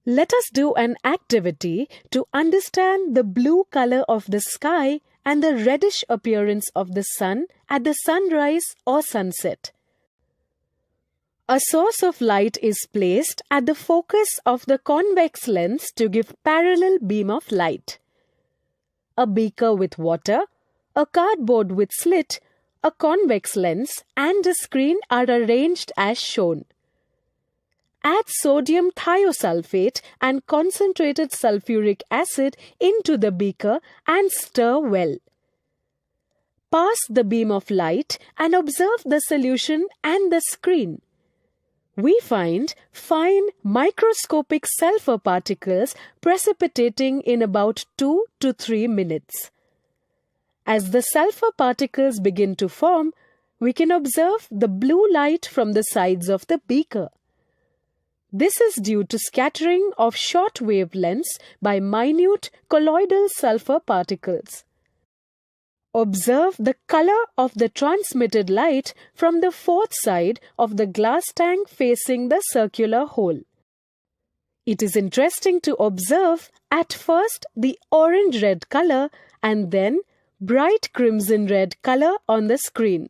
Let us do an activity to understand the blue color of the sky and the reddish appearance of the sun at the sunrise or sunset. A source of light is placed at the focus of the convex lens to give parallel beam of light. A beaker with water, a cardboard with slit, a convex lens and a screen are arranged as shown. Add sodium thiosulfate and concentrated sulfuric acid into the beaker and stir well. Pass the beam of light and observe the solution and the screen. We find fine microscopic sulfur particles precipitating in about 2 to 3 minutes. As the sulfur particles begin to form, we can observe the blue light from the sides of the beaker. This is due to scattering of short wavelengths by minute colloidal sulfur particles. Observe the color of the transmitted light from the fourth side of the glass tank facing the circular hole. It is interesting to observe at first the orange-red color and then bright crimson-red color on the screen.